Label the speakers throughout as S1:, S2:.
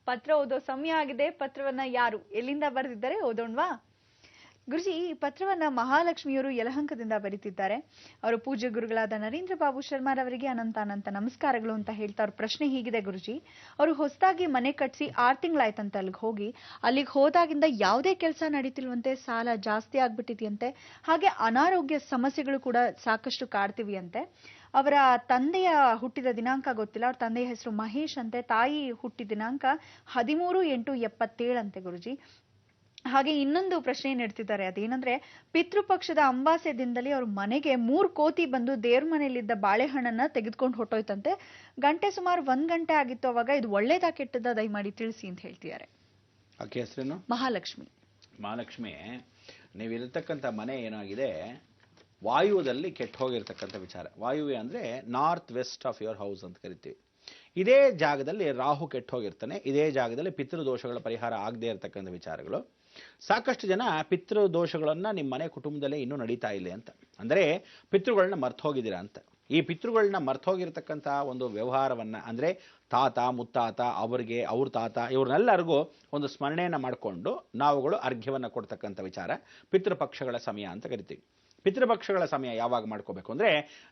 S1: ಪತ್ರ ಓದೋ ಸಮಯ ಆಗಿದೆ. ಪತ್ರವನ್ನ ಯಾರು ಎಲ್ಲಿಂದ ಬರೆದಿದ್ದಾರೆ ಓದೋಣವಾ? ಗುರುಜಿ, ಈ ಪತ್ರವನ್ನ ಮಹಾಲಕ್ಷ್ಮಿಯವರು ಯಲಹಂಕದಿಂದ ಬರೀತಿದ್ದಾರೆ. ಅವರು ಪೂಜ್ಯ ಗುರುಗಳಾದ ನರೇಂದ್ರ ಬಾಬು ಶರ್ಮಾರವರಿಗೆ ಅನಂತ ನಮಸ್ಕಾರಗಳು ಅಂತ ಹೇಳ್ತಾ ಅವ್ರ ಪ್ರಶ್ನೆ ಹೀಗಿದೆ ಗುರುಜಿ. ಅವರು ಹೊಸದಾಗಿ ಮನೆ ಕಟ್ಸಿ 6 ತಿಂಗಳಾಯ್ತಂತೆ ಅಲ್ಲಿಗೆ ಹೋದಾಗಿಂದ ಯಾವುದೇ ಕೆಲಸ ನಡೀತಿಲ್ವಂತೆ, ಸಾಲ ಜಾಸ್ತಿ ಆಗ್ಬಿಟ್ಟಿದೆಯಂತೆ, ಹಾಗೆ ಅನಾರೋಗ್ಯ ಸಮಸ್ಯೆಗಳು ಕೂಡ ಸಾಕಷ್ಟು ಕಾಡ್ತಿವಿಯಂತೆ. ಅವರ ತಂದೆಯ ಹುಟ್ಟಿದ ದಿನಾಂಕ ಗೊತ್ತಿಲ್ಲ. ಅವ್ರ ತಂದೆಯ ಹೆಸರು ಮಹೇಶ್ ಅಂತೆ. ತಾಯಿ ಹುಟ್ಟಿದ ದಿನಾಂಕ 13/8/77 ಅಂತೆ ಗುರುಜಿ. ಹಾಗೆ ಇನ್ನೊಂದು ಪ್ರಶ್ನೆ ಇಡ್ತಿದ್ದಾರೆ, ಅದೇನಂದ್ರೆ ಪಿತೃಪಕ್ಷದ ಅಂಬಾಸೆ ದಿನದಲ್ಲಿ ಅವ್ರ ಮನೆಗೆ 3 ಕೋತಿ ಬಂದು ದೇವ್ರ ಮನೆಯಲ್ಲಿದ್ದ ಬಾಳೆಹಣ್ಣನ್ನ ತೆಗೆದುಕೊಂಡು ಹೊಟ್ಟೋಯ್ತಂತೆ. ಗಂಟೆ ಸುಮಾರು 1 ಗಂಟೆ ಆಗಿತ್ತು. ಅವಾಗ ಇದು ಒಳ್ಳೇದಾ ಕೆಟ್ಟದಾ ದಯಮಾಡಿ ತಿಳಿಸಿ ಅಂತ ಹೇಳ್ತಿದ್ದಾರೆ.
S2: ಆಕೆ ಹೆಸರೇನು?
S1: ಮಹಾಲಕ್ಷ್ಮಿ.
S2: ಮಹಾಲಕ್ಷ್ಮಿ, ನೀವಿರತಕ್ಕಂಥ ಮನೆ ಏನಾಗಿದೆ, ವಾಯುದಲ್ಲಿ ಕೆಟ್ಟ ಹೋಗಿರ್ತಕ್ಕಂಥ ವಿಚಾರ. ವಾಯುವೆ ಅಂದ್ರೆ north west of your house ಅಂತ ಕರಿತೀವಿ. ಇದೇ ಜಾಗದಲ್ಲಿ ರಾಹು ಕೆಟ್ಟ ಹೋಗಿರ್ತಾನೆ. ಇದೇ ಜಾಗದಲ್ಲಿ ಪಿತೃದೋಷಗಳ ಪರಿಹಾರ ಆಗದೆ ಇರತಕ್ಕಂಥ ವಿಚಾರಗಳು. ಸಾಕಷ್ಟು ಜನ ಪಿತೃದೋಷಗಳನ್ನ ನಿಮ್ಮ ಮನೆ ಕುಟುಂಬದಲ್ಲೇ ಇನ್ನೂ ನಡೀತಾ ಇಲ್ಲ ಅಂತ, ಅಂದರೆ ಪಿತೃಗಳನ್ನ ಮರ್ತು ಹೋಗಿದ್ದೀರಾ ಅಂತ. ಈ ಪಿತೃಗಳನ್ನ ಮರ್ತು ಹೋಗಿರ್ತಕ್ಕಂಥ ಒಂದು ವ್ಯವಹಾರವನ್ನ, ಅಂದ್ರೆ ತಾತ ಮುತ್ತಾತ ಅವರಿಗೆ ಅವ್ರ ತಾತ ಇವ್ರನ್ನೆಲ್ಲರಿಗೂ ಒಂದು ಸ್ಮರಣೆಯನ್ನ ಮಾಡಿಕೊಂಡು ನಾವುಗಳು ಅರ್ಘ್ಯವನ್ನ ಕೊಡ್ತಕ್ಕಂಥ ವಿಚಾರ ಪಿತೃಪಕ್ಷಗಳ ಸಮಯ ಅಂತ ಕರಿತೀವಿ. ಪಿತೃಪಕ್ಷಗಳ ಸಮಯ ಯಾವಾಗ ಮಾಡ್ಕೋಬೇಕು ಅಂದ್ರೆ,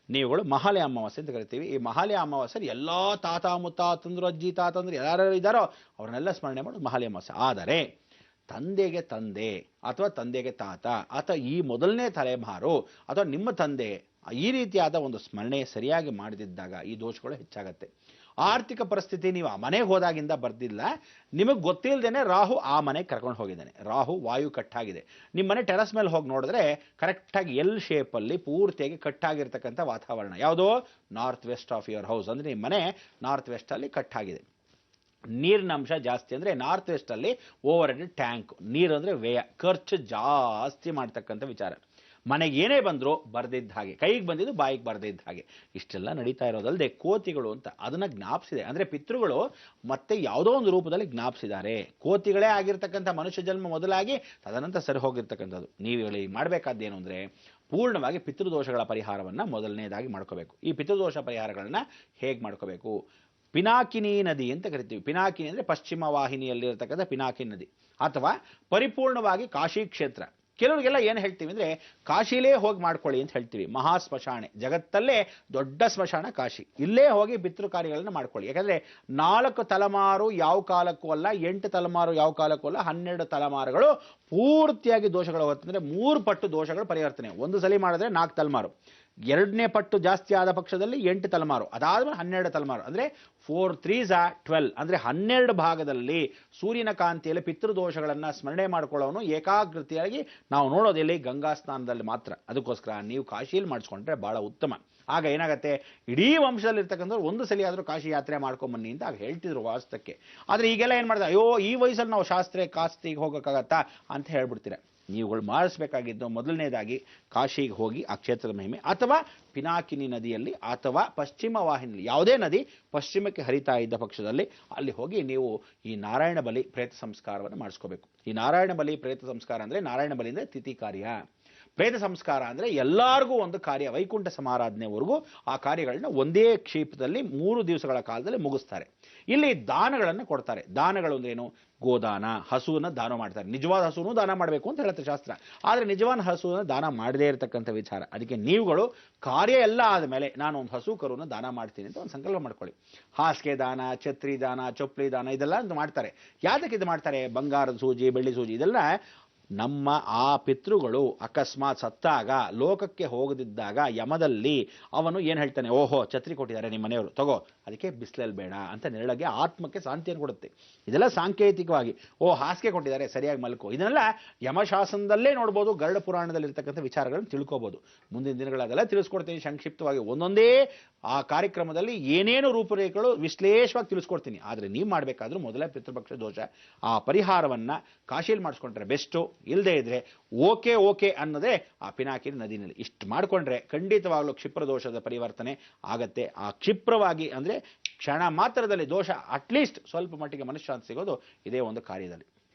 S2: ನೀವುಗಳು ಮಹಾಲಯ ಅಮಾವಾಸ್ಯೆ ಅಂತ ಕರಿತೀವಿ. ಈ ಮಹಾಲಯ ಅಮಾವಾಸ್ಯೆ ಎಲ್ಲಾ ತಾತ ಮುತ್ತಾತಂದ್ರು ಅಜ್ಜಿ ತಾತಂದ್ರು ಯಾರು ಇದ್ದಾರೋ ಅವ್ರನ್ನೆಲ್ಲ ಸ್ಮರಣೆ ಮಾಡೋದು ಮಹಾಲಯ ಅಮಾವಾಸ್ಯೆ. ಆದರೆ ತಂದೆಗೆ ತಂದೆ ಅಥವಾ ತಂದೆಗೆ ತಾತ ಅಥವಾ ಈ ಮೊದಲನೇ ತಲೆಮಾರು ಅಥವಾ ನಿಮ್ಮ ತಂದೆ ಈ ರೀತಿಯಾದ ಒಂದು ಸ್ಮರಣೆ ಸರಿಯಾಗಿ ಮಾಡದಿದ್ದಾಗ ಈ ದೋಷಗಳು ಹೆಚ್ಚಾಗತ್ತೆ. ಆರ್ಥಿಕ ಪರಿಸ್ಥಿತಿ ನೀವು ಆ ಮನೆಗೆ ಹೋದಾಗಿಂದ ಬರ್ದಿಲ್ಲ, ನಿಮಗೆ ಗೊತ್ತಿಲ್ಲದೇನೆ ರಾಹು ಆ ಮನೆಗೆ ಕರ್ಕೊಂಡು ಹೋಗಿದ್ದಾನೆ. ರಾಹು ವಾಯು ಕಟ್ಟಾಗಿದೆ. ನಿಮ್ಮ ಮನೆ ಟೆರಸ್ ಮೇಲೆ ಹೋಗಿ ನೋಡಿದ್ರೆ ಕರೆಕ್ಟಾಗಿ ಎಲ್ ಶೇಪಲ್ಲಿ ಪೂರ್ತಿಯಾಗಿ ಕಟ್ಟಾಗಿರ್ತಕ್ಕಂಥ ವಾತಾವರಣ. ಯಾವುದೋ north west of your house ಅಂದ್ರೆ ನಿಮ್ಮ ಮನೆ ನಾರ್ತ್ ವೆಸ್ಟ್ ಅಲ್ಲಿ ಕಟ್ಟಾಗಿದೆ. ನೀರಿನ ಅಂಶ ಜಾಸ್ತಿ ಅಂದ್ರೆ ನಾರ್ತ್ ವೆಸ್ಟ್ ಅಲ್ಲಿ ಓವರ್ ಹೆಡ್ ಟ್ಯಾಂಕ್. ನೀರು ಅಂದ್ರೆ ವ್ಯಯ, ಖರ್ಚು ಜಾಸ್ತಿ ಮಾಡ್ತಕ್ಕಂಥ ವಿಚಾರ. ಮನೆಗೆ ಏನೇ ಬಂದ್ರು ಬರ್ದಿದ್ದ ಹಾಗೆ, ಕೈಗೆ ಬಂದಿದ್ದು ಬಾಯಿಗೆ ಬರ್ದಿದ್ದ ಹಾಗೆ. ಇಷ್ಟೆಲ್ಲ ನಡೀತಾ ಇರೋದಲ್ಲದೆ ಕೋತಿಗಳು ಅಂತ ಅದನ್ನ ಜ್ಞಾಪಿಸಿದೆ. ಅಂದ್ರೆ ಪಿತೃಗಳು ಮತ್ತೆ ಯಾವುದೋ ಒಂದು ರೂಪದಲ್ಲಿ ಜ್ಞಾಪಿಸಿದ್ದಾರೆ. ಕೋತಿಗಳೇ ಆಗಿರ್ತಕ್ಕಂಥ ಮನುಷ್ಯ ಜನ್ಮ ಮೊದಲಾಗಿ ತದನಂತರ ಸರಿ ಹೋಗಿರ್ತಕ್ಕಂಥದ್ದು. ನೀವು ಮಾಡಬೇಕಾದ್ದೇನು ಅಂದ್ರೆ, ಪೂರ್ಣವಾಗಿ ಪಿತೃದೋಷಗಳ ಪರಿಹಾರವನ್ನ ಮೊದಲನೇದಾಗಿ ಮಾಡ್ಕೋಬೇಕು. ಈ ಪಿತೃದೋಷ ಪರಿಹಾರಗಳನ್ನ ಹೇಗೆ ಮಾಡ್ಕೋಬೇಕು? ಪಿನಾಕಿನಿ ನದಿ ಅಂತ ಕರಿತೀವಿ. ಪಿನಾಕಿನಿ ಅಂದ್ರೆ ಪಶ್ಚಿಮ ವಾಹಿನಿಯಲ್ಲಿರತಕ್ಕಂಥ ಪಿನಾಕಿನಿ ನದಿ, ಅಥವಾ ಪರಿಪೂರ್ಣವಾಗಿ ಕಾಶಿ ಕ್ಷೇತ್ರ. ಕೆಲವರಿಗೆಲ್ಲ ಏನು ಹೇಳ್ತೀವಿ ಅಂದ್ರೆ, ಕಾಶಿಲೇ ಹೋಗಿ ಮಾಡ್ಕೊಳ್ಳಿ ಅಂತ ಹೇಳ್ತೀವಿ. ಮಹಾ ಸ್ಮಶಾನೆ, ಜಗತ್ತಲ್ಲೇ ದೊಡ್ಡ ಸ್ಮಶಾನ ಕಾಶಿ. ಇಲ್ಲೇ ಹೋಗಿ ಪಿತೃ ಕಾರ್ಯಗಳನ್ನ ಮಾಡ್ಕೊಳ್ಳಿ. ಯಾಕಂದ್ರೆ 4 ತಲೆಮಾರು ಯಾವ ಕಾಲಕ್ಕೂ ಅಲ್ಲ, 8 ತಲೆಮಾರು ಯಾವ ಕಾಲಕ್ಕೂ ಅಲ್ಲ, 12 ತಲೆಮಾರುಗಳು ಪೂರ್ತಿಯಾಗಿ ದೋಷಗಳು ಹೋಗ್ತಂದ್ರೆ 3 ಪಟ್ಟು ದೋಷಗಳು ಪರಿವರ್ತನೆ. ಒಂದು ಸಲ ಮಾಡಿದ್ರೆ 4 ತಲೆಮಾರು, 2ನೇ ಪಟ್ಟು ಜಾಸ್ತಿ ಆದ ಪಕ್ಷದಲ್ಲಿ 8 ತಲೆಮಾರು, ಅದಾದ್ಮೇಲೆ 12 ತಲೆಮಾರು. ಅಂದ್ರೆ 4 3s 12 ಅಂದ್ರೆ 12 ಭಾಗದಲ್ಲಿ ಸೂರ್ಯನ ಕಾಂತಿಯಲ್ಲಿ ಪಿತೃದೋಷಗಳನ್ನ ಸ್ಮರಣೆ ಮಾಡ್ಕೊಳ್ಳೋನು ಏಕಾಗ್ರತೆಯಾಗಿ ನಾವು ನೋಡೋದಿಲ್ಲಿ ಗಂಗಾ ಸ್ನಾನದಲ್ಲಿ ಮಾತ್ರ. ಅದಕ್ಕೋಸ್ಕರ ನೀವು ಕಾಶಿಯಲ್ಲಿ ಮಾಡಿಸ್ಕೊಂಡ್ರೆ ಬಹಳ ಉತ್ತಮ. ಆಗ ಏನಾಗುತ್ತೆ, ಇಡೀ ವಂಶದಲ್ಲಿರ್ತಕ್ಕಂಥವ್ರು ಒಂದು ಸಲ ಆದ್ರೂ ಕಾಶಿ ಯಾತ್ರೆ ಮಾಡ್ಕೊಂಬನ್ನಿ ಅಂತ ಆಗ ಹೇಳ್ತಿದ್ರು ವಾಸ್ತವಕ್ಕೆ. ಆದ್ರೆ ಈಗೆಲ್ಲ ಏನ್ ಮಾಡ್ತಾರೆ, ಅಯ್ಯೋ ಈ ವಯಸ್ಸಲ್ಲಿ ನಾವು ಕಾಸ್ತಿಗೆ ಹೋಗಕ್ಕಾಗತ್ತಾ ಅಂತ ಹೇಳ್ಬಿಡ್ತೀರ. ನೀವುಗಳು ಮಾಡಿಸ್ಬೇಕಾಗಿದ್ದು ಮೊದಲನೇದಾಗಿ ಕಾಶಿಗೆ ಹೋಗಿ ಆ ಕ್ಷೇತ್ರದ ಮಹಿಮೆ, ಅಥವಾ ಪಿನಾಕಿನಿ ನದಿಯಲ್ಲಿ ಅಥವಾ ಪಶ್ಚಿಮ ವಾಹಿನಿಯಲ್ಲಿ ಯಾವುದೇ ನದಿ ಪಶ್ಚಿಮಕ್ಕೆ ಹರಿತಾ ಇದ್ದ ಪಕ್ಷದಲ್ಲಿ ಅಲ್ಲಿ ಹೋಗಿ ನೀವು ಈ ನಾರಾಯಣ ಬಲಿ ಪ್ರೇತ ಸಂಸ್ಕಾರವನ್ನು ಮಾಡಿಸ್ಕೋಬೇಕು. ಈ ನಾರಾಯಣ ಬಲಿ ಪ್ರೇತ ಸಂಸ್ಕಾರ ಅಂದ್ರೆ, ನಾರಾಯಣ ಬಲಿ ಅಂದ್ರೆ ತಿಥಿ ಕಾರ್ಯ, ಪ್ರೇತ ಸಂಸ್ಕಾರ ಅಂದ್ರೆ ಎಲ್ಲರಿಗೂ ಒಂದು ಕಾರ್ಯ. ವೈಕುಂಠ ಸಮಾರಾಧನೆವರೆಗೂ ಆ ಕಾರ್ಯಗಳನ್ನ ಒಂದೇ ಕ್ಷೇಪದಲ್ಲಿ 3 ದಿವಸಗಳ ಕಾಲದಲ್ಲಿ ಮುಗಿಸ್ತಾರೆ. ಇಲ್ಲಿ ದಾನಗಳನ್ನು ಕೊಡ್ತಾರೆ. ದಾನಗಳು ಅಂದ್ರೇನು? ಗೋದಾನ, ಹಸುವನ್ನ ದಾನ ಮಾಡ್ತಾರೆ. ನಿಜವಾದ ಹಸುವನ್ನು ದಾನ ಮಾಡಬೇಕು ಅಂತ ಹೇಳುತ್ತೆ ಶಾಸ್ತ್ರ. ಆದ್ರೆ ನಿಜವಾದ ಹಸುವನ್ನ ದಾನ ಮಾಡದೇ ಇರತಕ್ಕಂಥ ವಿಚಾರ. ಅದಕ್ಕೆ ನೀವುಗಳು ಕಾರ್ಯ ಎಲ್ಲ ಆದಮೇಲೆ ನಾನು ಒಂದು ಹಸು ಕರುವನ್ನು ದಾನ ಮಾಡ್ತೀನಿ ಅಂತ ಒಂದು ಸಂಕಲ್ಪ ಮಾಡ್ಕೊಳ್ಳಿ. ಹಾಸಿಗೆ ದಾನ, ಛತ್ರಿ ದಾನ, ಚೊಪ್ಪಲಿ ದಾನ ಇದೆಲ್ಲ ಮಾಡ್ತಾರೆ. ಯಾತಕ್ಕೆ ಇದು ಮಾಡ್ತಾರೆ? ಬಂಗಾರದ ಸೂಜಿ, ಬೆಳ್ಳಿ ಸೂಜಿ ಇದೆಲ್ಲ ನಮ್ಮ ಆ ಪಿತೃಗಳು ಅಕಸ್ಮಾತ್ ಸತ್ತಾಗ ಲೋಕಕ್ಕೆ ಹೋಗದಿದ್ದಾಗ ಯಮದಲ್ಲಿ ಅವನು ಏನ್ ಹೇಳ್ತಾನೆ, ಓಹೋ ಛತ್ರಿ ಕೊಟ್ಟಿದ್ದಾರೆ ನಿಮ್ಮ ಮನೆಯವರು ತಗೋ, ಅದಕ್ಕೆ ಬಿಸಿಲಲ್ಲಿ ಬೇಡ ಅಂತ ನೆರಳಗೆ ಆತ್ಮಕ್ಕೆ ಶಾಂತಿಯನ್ನು ಕೊಡುತ್ತೆ. ಇದೆಲ್ಲ ಸಾಂಕೇತಿಕವಾಗಿ, ಓ ಹಾಸಿಗೆ ಕೊಟ್ಟಿದ್ದಾರೆ ಸರಿಯಾಗಿ ಮಲ್ಕೋ, ಇದನ್ನೆಲ್ಲ ಯಮಶಾಸನದಲ್ಲೇ ನೋಡ್ಬೋದು. ಗರುಡ ಪುರಾಣದಲ್ಲಿ ಇರ್ತಕ್ಕಂಥ ವಿಚಾರಗಳನ್ನು ತಿಳ್ಕೋಬಹುದು. ಮುಂದಿನ ದಿನಗಳಾಗೆಲ್ಲ ತಿಳಿಸ್ಕೊಡ್ತೀನಿ ಸಂಕ್ಷಿಪ್ತವಾಗಿ. ಒಂದೊಂದೇ ಆ ಕಾರ್ಯಕ್ರಮದಲ್ಲಿ ಏನೇನು ರೂಪರೇಖೆಗಳು ವಿಶ್ಲೇಷವಾಗಿ ತಿಳಿಸ್ಕೊಡ್ತೀನಿ. ಆದ್ರೆ ನೀವು ಮಾಡಬೇಕಾದ್ರೂ ಮೊದಲೇ ಪಿತೃಪಕ್ಷ ದೋಷ ಆ ಪರಿಹಾರವನ್ನ ಕಾಶಿಯಲ್ಲಿ ಮಾಡಿಸ್ಕೊಂಡ್ರೆ ಬೆಸ್ಟು. ಇಲ್ಲದೆ ಇದ್ರೆ ಓಕೆ ಅನ್ನೋದೇ ಆ ಪಿನಾಕಿನಿ ನದಿನಲ್ಲಿ. ಇಷ್ಟು ಮಾಡಿಕೊಂಡ್ರೆ ಖಂಡಿತವಾಗ್ಲೂ ಕ್ಷಿಪ್ರ ದೋಷದ ಪರಿವರ್ತನೆ ಆಗತ್ತೆ. ಆ ಕ್ಷಿಪ್ರವಾಗಿ ಅಂದ್ರೆ ಕ್ಷಣ ಮಾತ್ರದಲ್ಲಿ ದೋಷ ಅಟ್ಲೀಸ್ಟ್ ಸ್ವಲ್ಪ ಮಟ್ಟಿಗೆ ಮನಃಶಾಂತಿ ಸಿಗೋದು ಇದೇ ಒಂದು ಕಾರ್ಯದಲ್ಲಿ.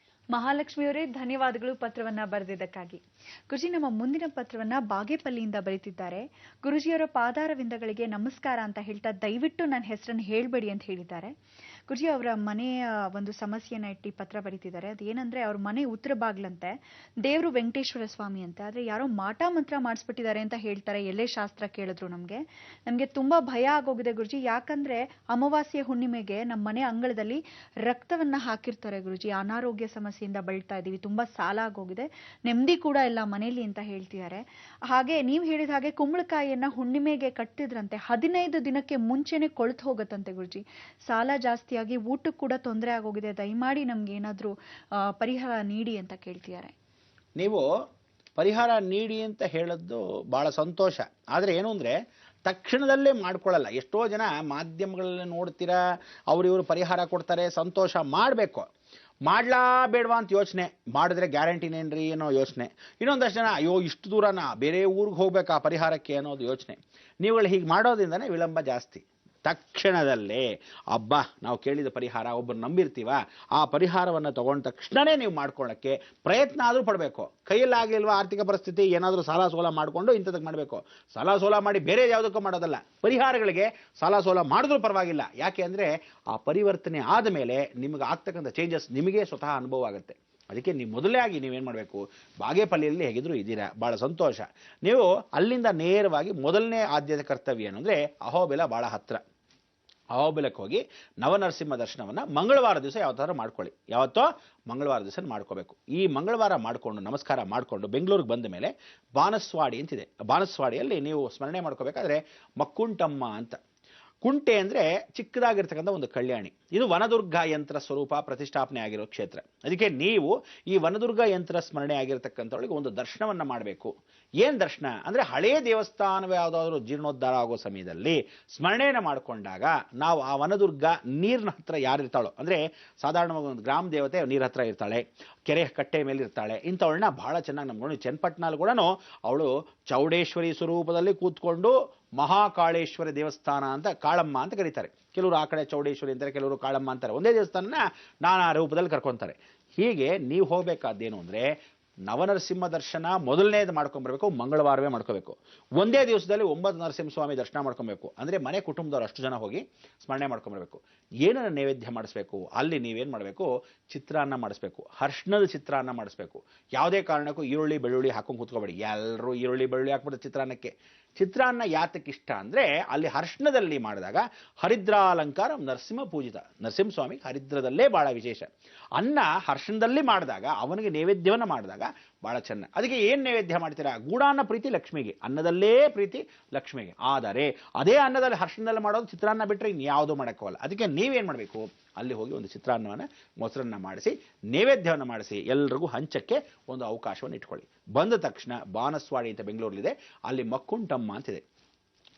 S1: ಮಹಾಲಕ್ಷ್ಮಿಯವರೇ, ಧನ್ಯವಾದಗಳು ಪತ್ರವನ್ನ ಬರೆದಿದ್ದಕ್ಕಾಗಿ. ಗುರುಜಿ, ನಮ್ಮ ಮುಂದಿನ ಪತ್ರವನ್ನ ಬಾಗೇಪಲ್ಲಿಯಿಂದ ಬರೀತಿದ್ದಾರೆ. ಗುರುಜಿಯವರ ಪಾದಾರವಿಂದಗಳಿಗೆ ನಮಸ್ಕಾರ ಅಂತ ಹೇಳ್ತಾ ದಯವಿಟ್ಟು ನನ್ನ ಹೆಸರನ್ನು ಹೇಳ್ಬೇಡಿ ಅಂತ ಹೇಳಿದ್ದಾರೆ. ಗುರುಜಿ ಅವರ ಮನೆಯ ಒಂದು ಸಮಸ್ಯೆನ ಇಟ್ಟು ಪತ್ರ ಬರೀತಿದ್ದಾರೆ. ಅದೇನಂದ್ರೆ ಅವ್ರ ಮನೆ ಉತ್ತರ ಬಾಗ್ಲಂತೆ, ದೇವರು ವೆಂಕಟೇಶ್ವರ ಸ್ವಾಮಿ ಅಂತೆ. ಆದ್ರೆ ಯಾರೋ ಮಾಟ ಮಂತ್ರ ಮಾಡಿಸ್ಬಿಟ್ಟಿದ್ದಾರೆ ಅಂತ ಹೇಳ್ತಾರೆ. ಎಲ್ಲೇ ಶಾಸ್ತ್ರ ಕೇಳಿದ್ರು ನಮ್ಗೆ ತುಂಬಾ ಭಯ ಆಗೋಗಿದೆ ಗುರುಜಿ. ಯಾಕಂದ್ರೆ ಅಮಾವಾಸ್ಯೆ ಹುಣ್ಣಿಮೆಗೆ ನಮ್ಮ ಮನೆ ಅಂಗಳದಲ್ಲಿ ರಕ್ತವನ್ನ ಹಾಕಿರ್ತಾರೆ ಗುರುಜಿ. ಅನಾರೋಗ್ಯ ಸಮಸ್ಯೆಯಿಂದ ಬಳಲ್ತಾ ಇದೀವಿ, ತುಂಬಾ ಸಾಲ ಆಗೋಗಿದೆ, ನೆಮ್ಮದಿ ಕೂಡ ಇಲ್ಲ ಮನೇಲಿ ಅಂತ ಹೇಳ್ತಿದ್ದಾರೆ. ಹಾಗೆ ನೀವು ಹೇಳಿದ ಹಾಗೆ ಕುಂಬಳಕಾಯಿಯನ್ನ ಹುಣ್ಣಿಮೆಗೆ ಕಟ್ಟಿದ್ರಂತೆ, 15 ದಿನಕ್ಕೆ ಮುಂಚೆನೆ ಕೊಳ್ತು ಹೋಗತ್ತಂತೆ ಗುರುಜಿ. ಸಾಲ ಜಾಸ್ತಿಯಾಗಿ ಊಟಕ್ಕೆ ಕೂಡ ತೊಂದರೆ ಆಗೋಗಿದೆ. ದಯಮಾಡಿ ನಮ್ಗೆ ಏನಾದ್ರೂ ಪರಿಹಾರ ನೀಡಿ ಅಂತ ಕೇಳ್ತಿದ್ದಾರೆ.
S2: ನೀವು ಪರಿಹಾರ ನೀಡಿ ಅಂತ ಹೇಳದ್ದು ಬಹಳ ಸಂತೋಷ. ಆದ್ರೆ ಏನು ಅಂದ್ರೆ ತಕ್ಷಣದಲ್ಲೇ ಮಾಡ್ಕೊಳ್ಳಲ್ಲ. ಎಷ್ಟೋ ಜನ ಮಾಧ್ಯಮಗಳಲ್ಲಿ ನೋಡ್ತೀರಾ, ಇವರು ಪರಿಹಾರ ಕೊಡ್ತಾರೆ, ಸಂತೋಷ. ಮಾಡಬೇಕು, ಮಾಡ್ಲಾ ಬೇಡವಾ ಅಂತ ಯೋಚನೆ ಮಾಡಿದ್ರೆ ಗ್ಯಾರಂಟಿನೇನ್ರಿ ಏನೋ ಯೋಚನೆ. ಇನ್ನೊಂದಷ್ಟು ಜನ ಅಯ್ಯೋ ಇಷ್ಟು ದೂರನ ಬೇರೆ ಊರಿಗೆ ಹೋಗ್ಬೇಕಾ ಪರಿಹಾರಕ್ಕೆ ಅನ್ನೋದು ಯೋಚನೆ. ನೀವುಗಳು ಹೀಗೆ ಮಾಡೋದ್ರಿಂದನೇ ವಿಳಂಬ ಜಾಸ್ತಿ. ತಕ್ಷಣದಲ್ಲೇ ಅಬ್ಬಾ ನಾವು ಕೇಳಿದ ಪರಿಹಾರ ಒಬ್ಬರು ನಂಬಿರ್ತೀವ, ಆ ಪರಿಹಾರವನ್ನು ತಗೊಂಡ ತಕ್ಷಣನೇ ನೀವು ಮಾಡ್ಕೊಳ್ಳೋಕ್ಕೆ ಪ್ರಯತ್ನ ಆದರೂ ಪಡಬೇಕು. ಕೈಯಲ್ಲಾಗಲಿಲ್ವಾ ಆರ್ಥಿಕ ಪರಿಸ್ಥಿತಿ, ಏನಾದರೂ ಸಾಲ ಸೋಲ ಮಾಡಿಕೊಂಡು ಇಂಥದಕ್ಕೆ ಮಾಡಬೇಕು. ಸಾಲ ಸೋಲ ಮಾಡಿ ಬೇರೆ ಯಾವುದಕ್ಕೂ ಮಾಡೋದಲ್ಲ. ಪರಿಹಾರಗಳಿಗೆ ಸಾಲ ಸೋಲ ಮಾಡಿದ್ರೂ ಪರವಾಗಿಲ್ಲ. ಯಾಕೆ ಅಂದರೆ ಆ ಪರಿವರ್ತನೆ ಆದ ಮೇಲೆ ನಿಮಗೆ ಆಗ್ತಕ್ಕಂಥ ಚೇಂಜಸ್ ನಿಮಗೆ ಸ್ವತಃ ಅನುಭವ ಆಗುತ್ತೆ. ಅದಕ್ಕೆ ನೀವು ಮೊದಲೇ ಆಗಿ ನೀವೇನು ಮಾಡಬೇಕು, ಬಾಗೇಪಲ್ಲಿಯಲ್ಲಿ ಹೇಗಿದ್ರು ಇದ್ದೀರಾ, ಭಾಳ ಸಂತೋಷ. ನೀವು ಅಲ್ಲಿಂದ ನೇರವಾಗಿ ಮೊದಲನೇ ಆದ್ಯತೆ ಕರ್ತವ್ಯ ಏನಂದರೆ ಅಹೋಬಿಲ ಭಾಳ ಹತ್ತಿರ. ಅಹೋಬಿಲಕ್ಕೆ ಹೋಗಿ ನವನರಸಿಂಹ ದರ್ಶನವನ್ನು ಮಂಗಳವಾರ ದಿವಸ ಯಾವತ್ತಾದ್ರೂ ಮಾಡ್ಕೊಳ್ಳಿ. ಯಾವತ್ತೋ ಮಂಗಳವಾರ ದಿವಸ ಮಾಡ್ಕೋಬೇಕು. ಈ ಮಂಗಳವಾರ ಮಾಡಿಕೊಂಡು ನಮಸ್ಕಾರ ಮಾಡಿಕೊಂಡು ಬೆಂಗಳೂರಿಗೆ ಬಂದ ಮೇಲೆ ಬಾನಸ್ವಾಡಿ ಅಂತಿದೆ. ಬಾನಸ್ವಾಡಿಯಲ್ಲಿ ನೀವು ಸ್ಮರಣೆ ಮಾಡ್ಕೋಬೇಕಾದ್ರೆ ಮಕ್ಕುಂಟಮ್ಮ ಅಂತ. ಕುಂಟೆ ಅಂದರೆ ಚಿಕ್ಕದಾಗಿರ್ತಕ್ಕಂಥ ಒಂದು ಕಲ್ಯಾಣಿ. ಇದು ವನದುರ್ಗ ಯಂತ್ರ ಸ್ವರೂಪ ಪ್ರತಿಷ್ಠಾಪನೆ ಆಗಿರೋ ಕ್ಷೇತ್ರ. ಅದಕ್ಕೆ ನೀವು ಈ ವನದುರ್ಗ ಯಂತ್ರ ಸ್ಮರಣೆ ಆಗಿರ್ತಕ್ಕಂಥವಳಿಗೆ ಒಂದು ದರ್ಶನವನ್ನು ಮಾಡಬೇಕು. ಏನು ದರ್ಶನ ಅಂದರೆ, ಹಳೇ ದೇವಸ್ಥಾನವೇ ಯಾವುದಾದ್ರೂ ಜೀರ್ಣೋದ್ಧಾರ ಆಗೋ ಸಮಯದಲ್ಲಿ ಸ್ಮರಣೆಯನ್ನು ಮಾಡಿಕೊಂಡಾಗ ನಾವು ಆ ವನದುರ್ಗ ನೀರಿನ ಹತ್ರ ಯಾರಿರ್ತಾಳೋ, ಅಂದರೆ ಸಾಧಾರಣವಾಗಿ ಒಂದು ಗ್ರಾಮ ದೇವತೆ ನೀರ ಹತ್ರ ಇರ್ತಾಳೆ, ಕೆರೆ ಕಟ್ಟೆ ಮೇಲೆ ಇರ್ತಾಳೆ, ಇಂಥವಳನ್ನ ಭಾಳ ಚೆನ್ನಾಗಿ ನಮ್ಕೊಂಡು ಚನ್ನಪಟ್ಟಣಲ್ಲಿ ಕೂಡ ಅವಳು ಚೌಡೇಶ್ವರಿ ಸ್ವರೂಪದಲ್ಲಿ ಕೂತ್ಕೊಂಡು ಮಹಾಕಾಳೇಶ್ವರ ದೇವಸ್ಥಾನ ಅಂತ, ಕಾಳಮ್ಮ ಅಂತ ಕರೀತಾರೆ. ಕೆಲವರು ಆ ಕಡೆ ಚೌಡೇಶ್ವರಿ ಅಂತಾರೆ, ಕೆಲವರು ಕಾಳಮ್ಮ ಅಂತಾರೆ. ಒಂದೇ ದೇವಸ್ಥಾನನ ನಾನಾ ರೂಪದಲ್ಲಿ ಕರ್ಕೊತಾರೆ. ಹೀಗೆ ನೀವು ಹೋಗಬೇಕಾದ್ದೇನು ಅಂದರೆ ನವನರಸಿಂಹ ದರ್ಶನ ಮೊದಲನೇದು ಮಾಡ್ಕೊಂಬರ್ಬೇಕು, ಮಂಗಳವಾರವೇ ಮಾಡ್ಕೋಬೇಕು. ಒಂದೇ ದಿವಸದಲ್ಲಿ 9 ನರಸಿಂಹಸ್ವಾಮಿ ದರ್ಶನ ಮಾಡ್ಕೊಬೇಕು. ಅಂದರೆ ಮನೆ ಕುಟುಂಬದವ್ರು ಅಷ್ಟು ಜನ ಹೋಗಿ ಸ್ಮರಣೆ ಮಾಡ್ಕೊಂಬರ್ಬೇಕು. ಏನನ್ನ ನೈವೇದ್ಯ ಮಾಡಿಸ್ಬೇಕು, ಅಲ್ಲಿ ನೀವೇನು ಮಾಡಬೇಕು, ಚಿತ್ರಾನ್ನ ಮಾಡಿಸ್ಬೇಕು, ಅರ್ಶಿಣದ ಚಿತ್ರಾನ್ನ ಮಾಡಿಸ್ಬೇಕು. ಯಾವುದೇ ಕಾರಣಕ್ಕೂ ಈರುಳ್ಳಿ ಬೆಳ್ಳುಳ್ಳಿ ಹಾಕೊಂಡು ಕೂತ್ಕೋಬೇಡಿ. ಎಲ್ಲರೂ ಈರುಳ್ಳಿ ಬೆಳ್ಳುಳ್ಳಿ ಹಾಕ್ಬಿಟ್ಟು ಚಿತ್ರಾನ್ನಕ್ಕೆ. ಚಿತ್ರಾನ್ನ ಯಾತಕ್ಕೆ ಇಷ್ಟ ಅಂದರೆ ಅಲ್ಲಿ ಅರ್ಶಿಣದಲ್ಲಿ ಮಾಡಿದಾಗ ಹರಿದ್ರಾಲಂಕಾರ ನರಸಿಂಹ ಪೂಜಿತ, ನರಸಿಂಹಸ್ವಾಮಿಗೆ ಹರಿದ್ರದಲ್ಲೇ ಭಾಳ ವಿಶೇಷ. ಅನ್ನ ಅರ್ಶಿಣದಲ್ಲಿ ಮಾಡಿದಾಗ ಅವನಿಗೆ ನೈವೇದ್ಯವನ್ನು ಮಾಡಿದಾಗ ಭಾಳ ಚೆನ್ನಾಗಿ. ಅದಕ್ಕೆ ಏನು ನೈವೇದ್ಯ ಮಾಡ್ತೀರಾ, ಗೂಢಾನ್ನ ಪ್ರೀತಿ ಲಕ್ಷ್ಮಿಗೆ, ಅನ್ನದಲ್ಲೇ ಪ್ರೀತಿ ಲಕ್ಷ್ಮಿಗೆ. ಆದರೆ ಅದೇ ಅನ್ನದಲ್ಲಿ ಅರ್ಶಿಣದಲ್ಲಿ ಮಾಡೋದು ಚಿತ್ರಾನ್ನ ಬಿಟ್ಟರೆ ಇನ್ಯಾವುದೂ ಮಾಡೋಕ್ಕೋಲ್ಲ. ಅದಕ್ಕೆ ನೀವೇನು ಮಾಡಬೇಕು, ಅಲ್ಲಿ ಹೋಗಿ ಒಂದು ಚಿತ್ರಾನ್ನವನ್ನು ಮೊಸರನ್ನ ಮಾಡಿಸಿ ನೈವೇದ್ಯವನ್ನು ಮಾಡಿಸಿ ಎಲ್ರಿಗೂ ಹಂಚಕ್ಕೆ ಒಂದು ಅವಕಾಶವನ್ನು ಇಟ್ಕೊಳ್ಳಿ. ಬಂದ ತಕ್ಷಣ ಬಾನಸ್ವಾಡಿ ಅಂತ ಬೆಂಗಳೂರಲ್ಲಿದೆ, ಅಲ್ಲಿ ಮಕ್ಕುಂಟಮ್ಮ ಅಂತಿದೆ,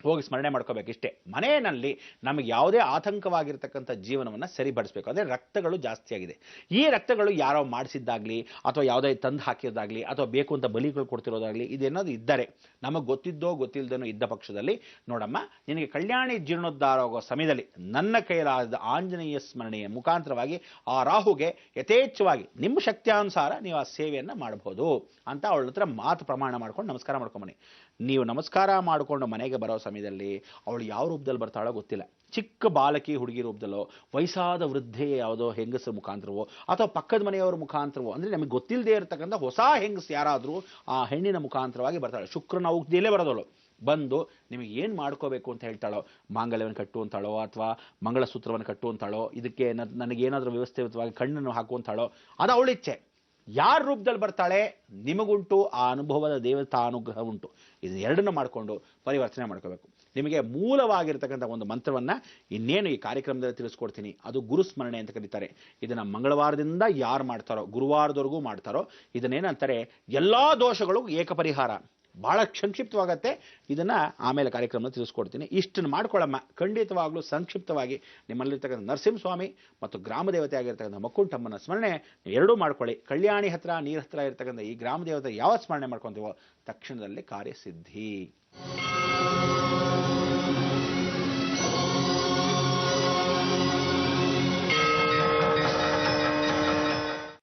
S2: ಹೋಗಿ ಸ್ಮರಣೆ ಮಾಡ್ಕೋಬೇಕಿಷ್ಟೇ. ಮನೆಯಲ್ಲಿ ನಮಗೆ ಯಾವುದೇ ಆತಂಕವಾಗಿರ್ತಕ್ಕಂಥ ಜೀವನವನ್ನು ಸರಿಪಡಿಸಬೇಕು. ಅಂದರೆ ರಕ್ತಗಳು ಜಾಸ್ತಿ ಆಗಿದೆ. ಈ ರಕ್ತಗಳು ಯಾರೋ ಮಾಡಿಸಿದ್ದಾಗಲಿ ಅಥವಾ ಯಾವುದೇ ತಂದು ಹಾಕಿರೋದಾಗಲಿ ಅಥವಾ ಬೇಕು ಅಂತ ಬಲಿಗಳು ಕೊಡ್ತಿರೋದಾಗಲಿ ಇದೇನಾದ್ರು ಇದ್ದರೆ, ನಮಗೆ ಗೊತ್ತಿದ್ದೋ ಗೊತ್ತಿಲ್ಲದೇನೋ ಇದ್ದ ಪಕ್ಷದಲ್ಲಿ ನೋಡಮ್ಮ, ನಿನಗೆ ಕಲ್ಯಾಣಿ ಜೀರ್ಣೋದ್ಧಾರ ಆಗೋ ಸಮಯದಲ್ಲಿ ನನ್ನ ಕೈಲಾದ ಆಂಜನೇಯ ಸ್ಮರಣೆಯ ಮುಖಾಂತರವಾಗಿ ಆ ರಾಹುಗೆ ಯಥೇಚ್ಛವಾಗಿ ನಿಮ್ಮ ಶಕ್ತಿಯಾನುಸಾರ ನೀವು ಆ ಸೇವೆಯನ್ನು ಮಾಡಬಹುದು ಅಂತ ಅವಳ ಹತ್ರ ಮಾತು ಪ್ರಮಾಣ ಮಾಡ್ಕೊಂಡು ನಮಸ್ಕಾರ ಮಾಡ್ಕೊಂಬನ್ನಿ. ನೀವು ನಮಸ್ಕಾರ ಮಾಡಿಕೊಂಡು ಮನೆಗೆ ಬರೋ ಸಮಯದಲ್ಲಿ ಅವಳು ಯಾವ ರೂಪದಲ್ಲಿ ಬರ್ತಾಳೋ ಗೊತ್ತಿಲ್ಲ. ಚಿಕ್ಕ ಬಾಲಕಿ ಹುಡುಗಿ ರೂಪದಲ್ಲೋ, ವಯಸ್ಸಾದ ವೃದ್ಧೆ ಯಾವುದೋ ಹೆಂಗಸರ ಮುಖಾಂತರವೋ ಅಥವಾ ಪಕ್ಕದ ಮನೆಯವರ ಮುಖಾಂತರವೋ, ಅಂದರೆ ನಮಗೆ ಗೊತ್ತಿಲ್ಲದೆ ಇರತಕ್ಕಂಥ ಹೊಸ ಹೆಂಗಸು ಯಾರಾದರೂ ಆ ಹೆಣ್ಣಿನ ಮುಖಾಂತರವಾಗಿ ಬರ್ತಾಳೆ. ಶುಕ್ರನ ಔಷಧಿಯಲ್ಲೇ ಬರೋದವಳು ಬಂದು ನಿಮಗೆ ಏನು ಮಾಡ್ಕೋಬೇಕು ಅಂತ ಹೇಳ್ತಾಳೋ, ಮಾಂಗಲ್ಯವನ್ನು ಕಟ್ಟು ಅಂತಾಳೋ ಅಥವಾ ಮಂಗಳಸೂತ್ರವನ್ನು ಕಟ್ಟು ಅಂತಾಳೋ, ಇದಕ್ಕೆ ನನಗೇನಾದರೂ ವ್ಯವಸ್ಥಿತವಾಗಿ ಕಣ್ಣನ್ನು ಹಾಕುವಂತಾಳೋ, ಅದು ಅವಳಿಚ್ಛೆ. ಯಾರ ರೂಪದಲ್ಲಿ ಬರ್ತಾಳೆ ನಿಮಗುಂಟು, ಆ ಅನುಭವದ ದೇವತಾ ಅನುಗ್ರಹ ಉಂಟು. ಇದನ್ನ ಎರಡನ್ನು ಮಾಡಿಕೊಂಡು ಪರಿವರ್ತನೆ ಮಾಡ್ಕೋಬೇಕು. ನಿಮಗೆ ಮೂಲವಾಗಿರ್ತಕ್ಕಂಥ ಒಂದು ಮಂತ್ರವನ್ನು ಇನ್ನೇನು ಈ ಕಾರ್ಯಕ್ರಮದಲ್ಲಿ ತಿಳಿಸ್ಕೊಡ್ತೀನಿ. ಅದು ಗುರುಸ್ಮರಣೆ ಅಂತ ಕರೀತಾರೆ. ಇದನ್ನು ಮಂಗಳವಾರದಿಂದ ಯಾರು ಮಾಡ್ತಾರೋ ಗುರುವಾರದವರೆಗೂ ಮಾಡ್ತಾರೋ ಇದನ್ನೇನಂತಾರೆ, ಎಲ್ಲ ದೋಷಗಳು ಏಕಪರಿಹಾರ. ಭಾಳ ಸಂಕ್ಷಿಪ್ತವಾಗತ್ತೆ. ಇದನ್ನು ಆಮೇಲೆ ಕಾರ್ಯಕ್ರಮದಲ್ಲಿ ತಿಳಿಸ್ಕೊಡ್ತೀನಿ. ಇಷ್ಟನ್ನು ಮಾಡ್ಕೊಳ್ಳಮ್ಮ. ಖಂಡಿತವಾಗ್ಲೂ ಸಂಕ್ಷಿಪ್ತವಾಗಿ ನಿಮ್ಮಲ್ಲಿರ್ತಕ್ಕಂಥ ನರಸಿಂಹಸ್ವಾಮಿ ಮತ್ತು ಗ್ರಾಮ ದೇವತೆ ಆಗಿರ್ತಕ್ಕಂಥ ಮಕ್ಕುಂಟಮ್ಮನ ಸ್ಮರಣೆ ಎರಡೂ ಮಾಡ್ಕೊಳ್ಳಿ. ಕಲ್ಯಾಣಿ ಹತ್ರ ನೀರ ಹತ್ರ ಇರ್ತಕ್ಕಂಥ ಈ ಗ್ರಾಮ ದೇವತೆ ಯಾವ ಸ್ಮರಣೆ ಮಾಡ್ಕೊತೀವೋ ತಕ್ಷಣದಲ್ಲಿ ಕಾರ್ಯಸಿದ್ಧಿ.